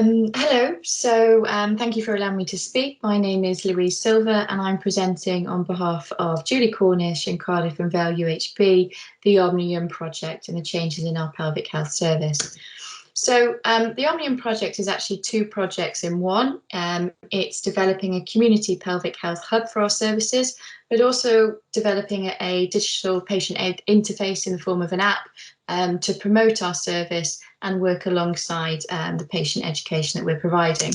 Hello, thank you for allowing me to speak. My name is Louise Silva and I'm presenting on behalf of Julie Cornish and Cardiff and Vale UHB, the Omnium project and the changes in our pelvic health service. The Omnium project is actually two projects in one. It's developing a community pelvic health hub for our services, but also developing a digital patient aid interface in the form of an app to promote our service and work alongside the patient education that we're providing.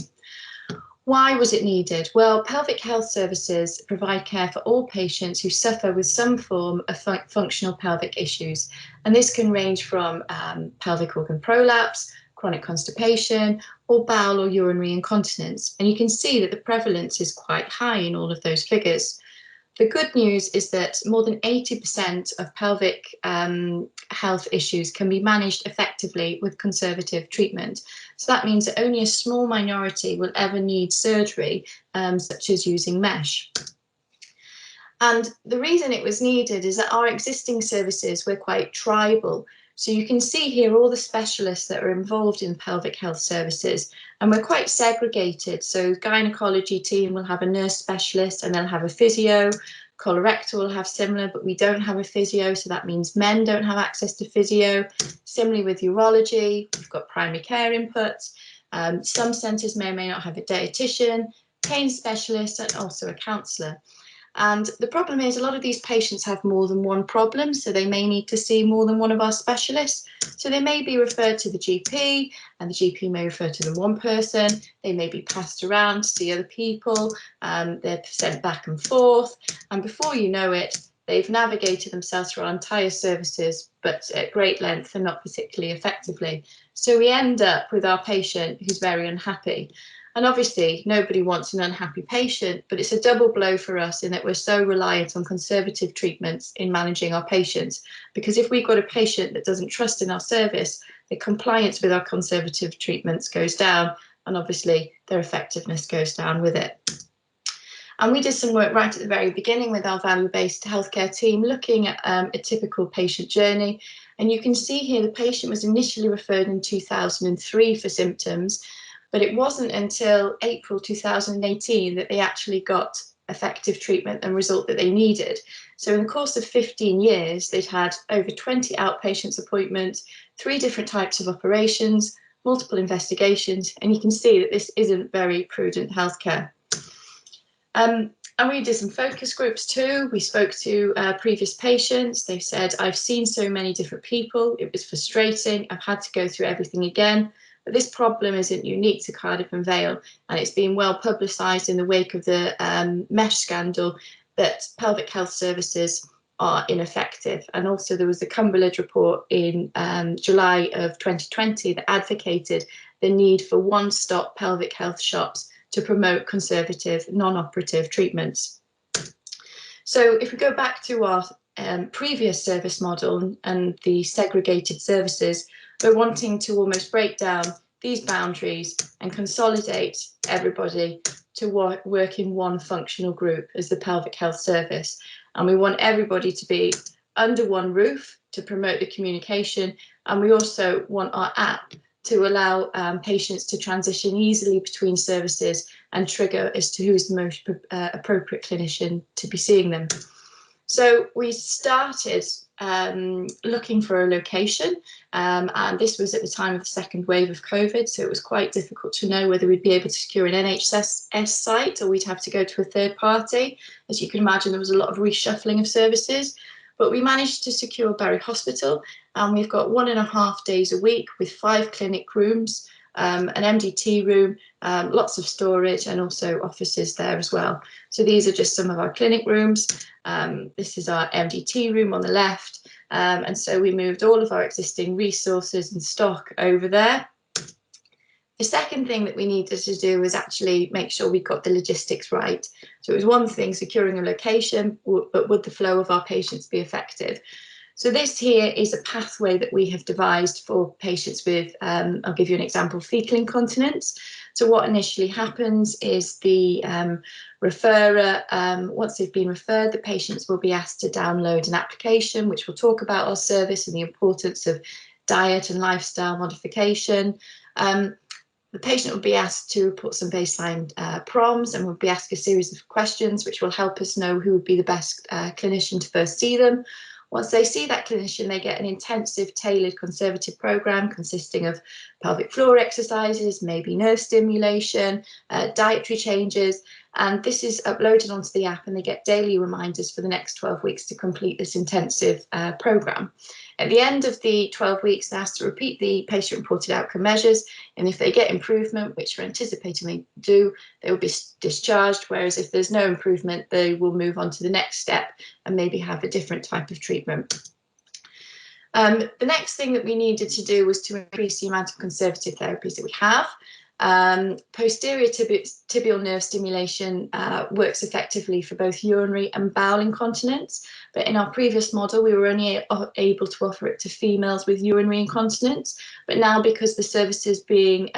Why was it needed? Well, pelvic health services provide care for all patients who suffer with some form of functional pelvic issues. And this can range from pelvic organ prolapse, chronic constipation, or bowel or urinary incontinence. And you can see that the prevalence is quite high in all of those figures. The good news is that more than 80% of pelvic health issues can be managed effectively with conservative treatment. So that means that only a small minority will ever need surgery, such as using mesh. And the reason it was needed is that our existing services were quite tribal. So you can see here all the specialists that are involved in pelvic health services, and we're quite segregated. So gynecology team will have a nurse specialist and they'll have a physio. Colorectal will have similar, but we don't have a physio, so that means men don't have access to physio. Similarly with urology, we've got primary care inputs. Some centres may or may not have a dietitian, pain specialist, and also a counsellor. And the problem is a lot of these patients have more than one problem, so they may need to see more than one of our specialists. So they may be referred to the GP, and the GP may refer to them one person. They may be passed around to see other people. They're sent back and forth. And before you know it, they've navigated themselves through our entire services, but at great length and not particularly effectively. So we end up with our patient who's very unhappy. And obviously, nobody wants an unhappy patient, but it's a double blow for us in that we're so reliant on conservative treatments in managing our patients. Because if we've got a patient that doesn't trust in our service, the compliance with our conservative treatments goes down, and obviously their effectiveness goes down with it. And we did some work right at the very beginning with our value-based healthcare team, looking at a typical patient journey. And you can see here the patient was initially referred in 2003 for symptoms. But it wasn't until April 2018 that they actually got effective treatment and result that they needed. So in the course of 15 years, they'd had over 20 outpatients appointments, 3 different types of operations, multiple investigations, and you can see that this isn't very prudent healthcare. And we did some focus groups too. We spoke to previous patients. They said, I've seen so many different people. It was frustrating. I've had to go through everything again. But this problem isn't unique to Cardiff and Vale, and it's been well publicised in the wake of the mesh scandal that pelvic health services are ineffective. And also there was the Cumberland report in July of 2020 that advocated the need for one-stop pelvic health shops to promote conservative, non-operative treatments. So if we go back to our previous service model and the segregated services, we're wanting to almost break down these boundaries and consolidate everybody to work in one functional group as the pelvic health service. And we want everybody to be under one roof to promote the communication. And we also want our app to allow patients to transition easily between services and trigger as to who is the most appropriate clinician to be seeing them. So we started looking for a location, and this was at the time of the second wave of COVID, so it was quite difficult to know whether we'd be able to secure an NHS site or we'd have to go to a third party. As you can imagine, there was a lot of reshuffling of services, but we managed to secure Bury Hospital, and we've got 1.5 days a week with 5 clinic rooms, an MDT room, lots of storage, and also offices there as well. So these are just some of our clinic rooms. This is our MDT room on the left. And so we moved all of our existing resources and stock over there. The second thing that we needed to do was actually make sure we got the logistics right. So it was one thing securing a location, but would the flow of our patients be effective? So this here is a pathway that we have devised for patients with, I'll give you an example, fecal incontinence. So what initially happens is the referrer, once they've been referred, the patients will be asked to download an application, which will talk about our service and the importance of diet and lifestyle modification. The patient will be asked to report some baseline proms, and will be asked a series of questions which will help us know who would be the best clinician to first see them. Once they see that clinician, they get an intensive, tailored conservative program consisting of pelvic floor exercises, maybe nerve stimulation, dietary changes, and this is uploaded onto the app, and they get daily reminders for the next 12 weeks to complete this intensive program. At the end of the 12 weeks, they're asked to repeat the patient-reported outcome measures, and if they get improvement, which we're anticipating they do, they will be discharged, whereas if there's no improvement, they will move on to the next step and maybe have a different type of treatment. The next thing that we needed to do was to increase the amount of conservative therapies that we have. Posterior tibial nerve stimulation works effectively for both urinary and bowel incontinence, but in our previous model we were only able to offer it to females with urinary incontinence, but now because the service is being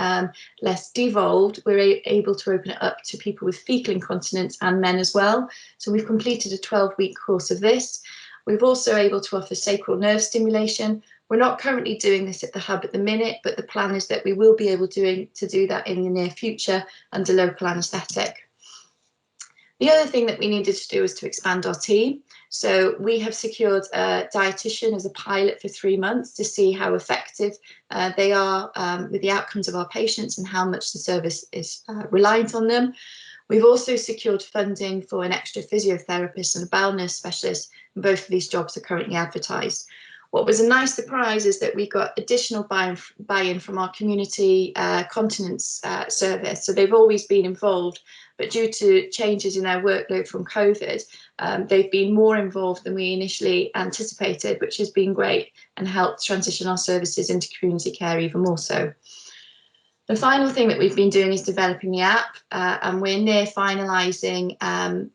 less devolved, we're able to open it up to people with fecal incontinence and men as well. So we've completed a 12-week course of this. We've also able to offer sacral nerve stimulation. We're not currently doing this at the hub at the minute, but the plan is that we will be able to do that in the near future under local anaesthetic. The other thing that we needed to do was to expand our team. So we have secured a dietitian as a pilot for 3 months to see how effective they are with the outcomes of our patients and how much the service is reliant on them. We've also secured funding for an extra physiotherapist and a bowel nurse specialist, and both of these jobs are currently advertised. What was a nice surprise is that we got additional buy-in from our community continence service. So they've always been involved, but due to changes in their workload from COVID, they've been more involved than we initially anticipated, which has been great and helped transition our services into community care even more so. The final thing that we've been doing is developing the app, and we're near finalising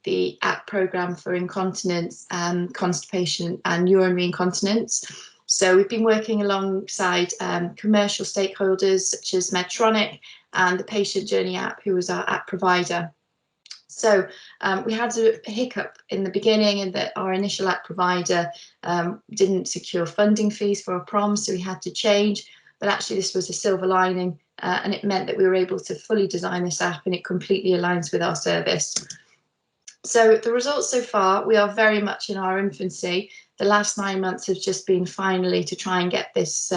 the app programme for incontinence, constipation and urinary incontinence. So we've been working alongside commercial stakeholders such as Medtronic and the Patient Journey app, who was our app provider. So we had a hiccup in the beginning in that our initial app provider didn't secure funding fees for our proms, so we had to change. But actually this was a silver lining, and it meant that we were able to fully design this app, and it completely aligns with our service. So the results so far, we are very much in our infancy. The last 9 months have just been finally to try and get this,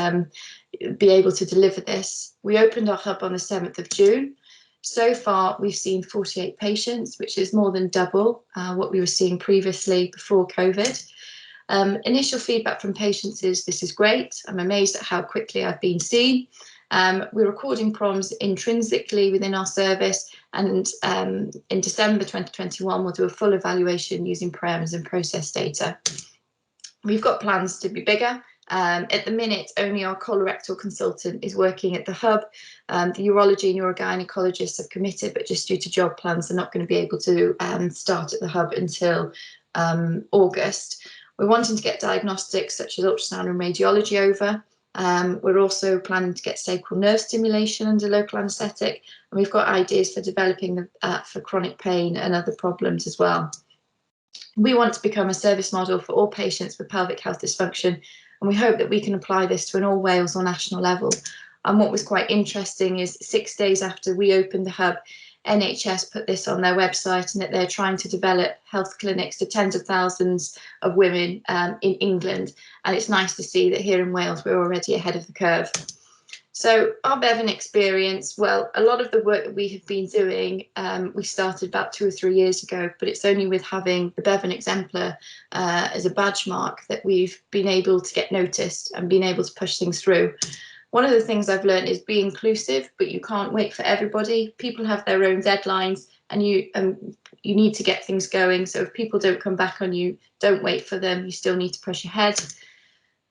be able to deliver this. We opened our hub on the 7th of June. So far, we've seen 48 patients, which is more than double what we were seeing previously before COVID. Initial feedback from patients is, this is great. I'm amazed at how quickly I've been seen. We're recording proms intrinsically within our service, and in December 2021, we'll do a full evaluation using prems and process data. We've got plans to be bigger. At the minute, only our colorectal consultant is working at the hub. The urology and urogynecologists have committed, but just due to job plans, they're not going to be able to start at the hub until August. We're wanting to get diagnostics such as ultrasound and radiology over. We're also planning to get sacral nerve stimulation under local anaesthetic, and we've got ideas for developing the app for chronic pain and other problems as well. We want to become a service model for all patients with pelvic health dysfunction, and we hope that we can apply this to an all Wales or national level. And what was quite interesting is 6 days after we opened the hub, NHS put this on their website, and that they're trying to develop health clinics to tens of thousands of women in England. And it's nice to see that here in Wales, we're already ahead of the curve. So our Bevan Experience, well, a lot of the work that we have been doing, we started about 2 or 3 years ago, but it's only with having the Bevan Exemplar as a badge mark that we've been able to get noticed and been able to push things through. One of the things I've learned is be inclusive, but you can't wait for everybody. People have their own deadlines, and you need to get things going. So if people don't come back on you, don't wait for them. You still need to push ahead.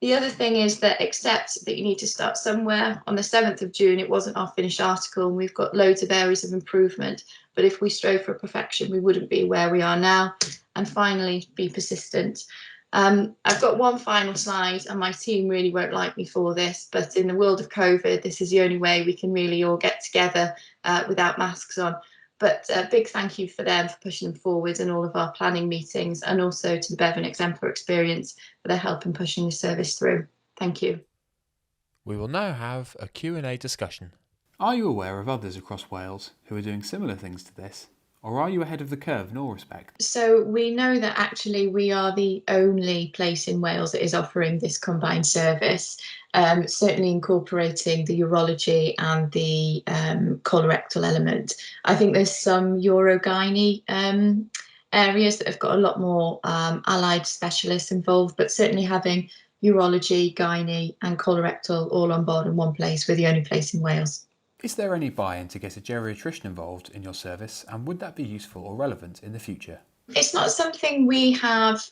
The other thing is that accept that you need to start somewhere. On the 7th of June, it wasn't our finished article, and we've got loads of areas of improvement. But if we strove for perfection, we wouldn't be where we are now. And finally, be persistent. I've got one final slide, and my team really won't like me for this, but in the world of COVID, this is the only way we can really all get together without masks on. But a big thank you for them for pushing them forward in all of our planning meetings, and also to the Bevan Exemplar Experience for their help in pushing the service through. Thank you. We will now have a Q&A discussion. Are you aware of others across Wales who are doing similar things to this? Or are you ahead of the curve in all respects? So we know that actually we are the only place in Wales that is offering this combined service, certainly incorporating the urology and the colorectal element. I think there's some urogynae areas that have got a lot more allied specialists involved, but certainly having urology, gynae and colorectal all on board in one place, we're the only place in Wales. Is there any buy-in to get a geriatrician involved in your service, and would that be useful or relevant in the future? It's not something we have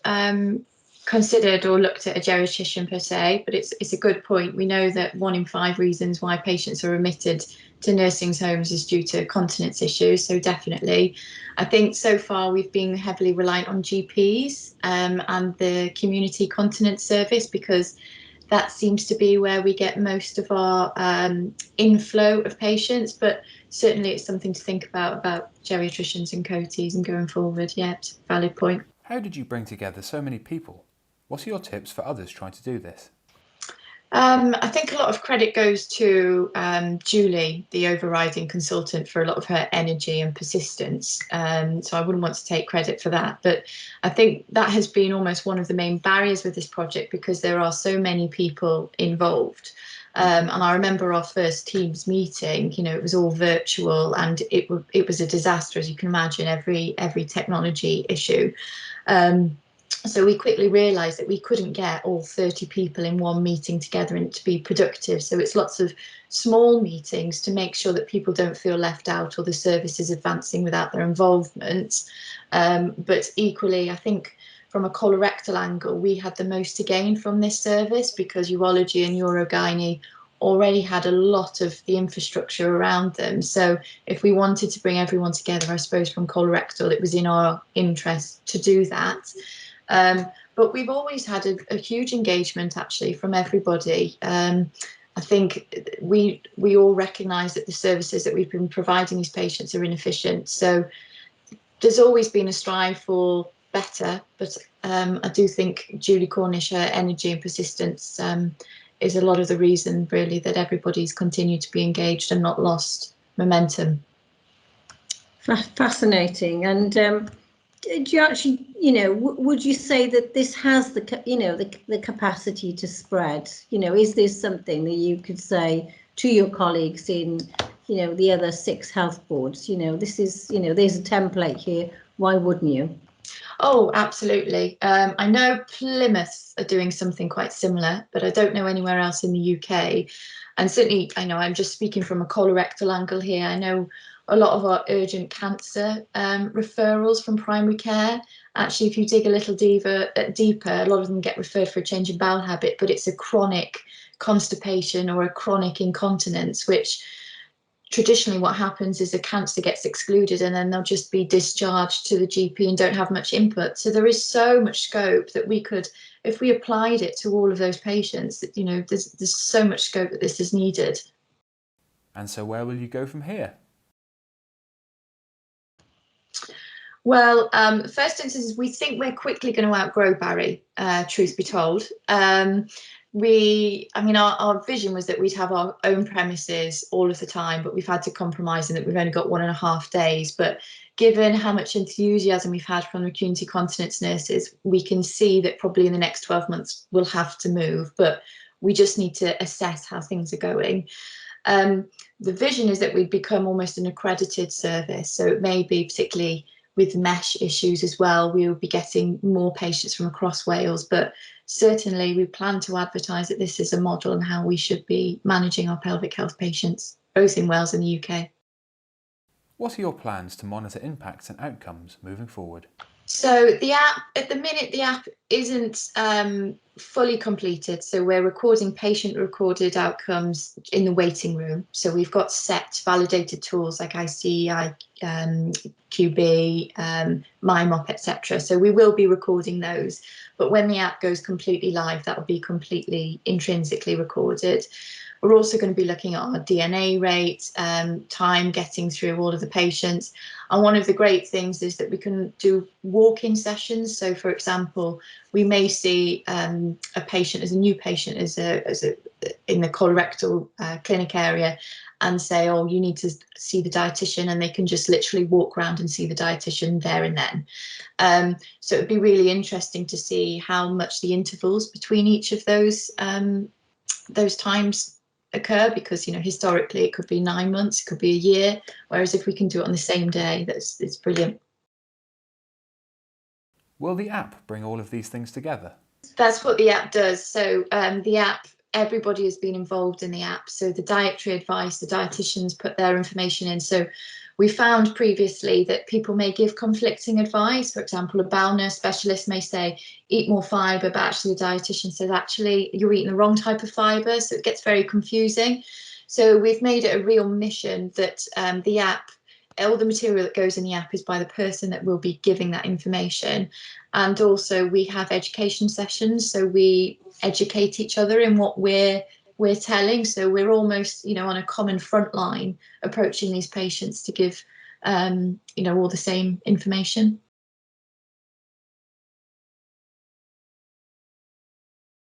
considered or looked at a geriatrician per se, but it's a good point. We know that 1 in 5 reasons why patients are admitted to nursing homes is due to continence issues. So definitely, I think so far we've been heavily reliant on GPs and the community continence service because that seems to be where we get most of our inflow of patients. But certainly it's something to think about geriatricians and coaties and going forward. Yet, valid point. How did you bring together so many people? What are your tips for others trying to do this? I think a lot of credit goes to Julie, the overriding consultant, for a lot of her energy and persistence. So I wouldn't want to take credit for that. But I think that has been almost one of the main barriers with this project because there are so many people involved. And I remember our first Teams meeting, it was all virtual and it was a disaster, as you can imagine, every technology issue. So we quickly realised that we couldn't get all 30 people in one meeting together and to be productive. So it's lots of small meetings to make sure that people don't feel left out or the service is advancing without their involvement. But equally, I think from a colorectal angle, we had the most to gain from this service because urology and urogynae already had a lot of the infrastructure around them. So if we wanted to bring everyone together, I suppose from colorectal, it was in our interest to do that. But we've always had a huge engagement actually from everybody. I think we all recognise that the services that we've been providing these patients are inefficient. So there's always been a strive for better, but I do think Julie Cornish, her energy and persistence is a lot of the reason really that everybody's continued to be engaged and not lost momentum. Fascinating. And do you actually, would you say that this has the capacity to spread? Is this something that you could say to your colleagues in, the other 6 health boards? This is, there's a template here. Why wouldn't you? Oh, absolutely. I know Plymouth are doing something quite similar, but I don't know anywhere else in the UK. And certainly, I know I'm just speaking from a colorectal angle here. I know a lot of our urgent cancer referrals from primary care. Actually, if you dig a little deeper, a lot of them get referred for a change in bowel habit, but it's a chronic constipation or a chronic incontinence, which traditionally what happens is the cancer gets excluded and then they'll just be discharged to the GP and don't have much input. So there is so much scope that we could, if we applied it to all of those patients, that there's so much scope that this is needed. And so where will you go from here? Well, first instance, we think we're quickly going to outgrow Barry, truth be told. Our vision was that we'd have our own premises all of the time, but we've had to compromise in that we've only got 1.5 days. But given how much enthusiasm we've had from the community continence nurses, we can see that probably in the next 12 months we'll have to move, but we just need to assess how things are going. The vision is that we'd become almost an accredited service. So it may be particularly with mesh issues as well, we will be getting more patients from across Wales, but certainly we plan to advertise that this is a model and how we should be managing our pelvic health patients, both in Wales and the UK. What are your plans to monitor impacts and outcomes moving forward? So the app, at the minute, the app isn't fully completed. So we're recording patient-recorded outcomes in the waiting room. So we've got set validated tools like ICEI, QB, MyMop, etc. So we will be recording those. But when the app goes completely live, that will be completely intrinsically recorded. We're also going to be looking at our DNA rate, time getting through all of the patients. And one of the great things is that we can do walk-in sessions. So, for example, we may see a patient as a new patient in the colorectal clinic area, and say, oh, you need to see the dietitian, and they can just literally walk around and see the dietitian there and then. So it'd be really interesting to see how much the intervals between each of those times occur, because, you know, historically it could be 9 months, it could be a year, whereas if we can do it on the same day, it's brilliant. Will the app bring all of these things together? That's what the app does. So the app, everybody has been involved in the app. So the dietary advice, the dietitians put their information in. So we found previously that people may give conflicting advice. For example, a bowel nurse specialist may say, eat more fibre, but actually the dietitian says, actually, you're eating the wrong type of fibre. So it gets very confusing. So we've made it a real mission that the app, all the material that goes in the app is by the person that will be giving that information. And also we have education sessions, so we educate each other in what we're telling. So we're almost, you know, on a common front line approaching these patients to give, you know, all the same information.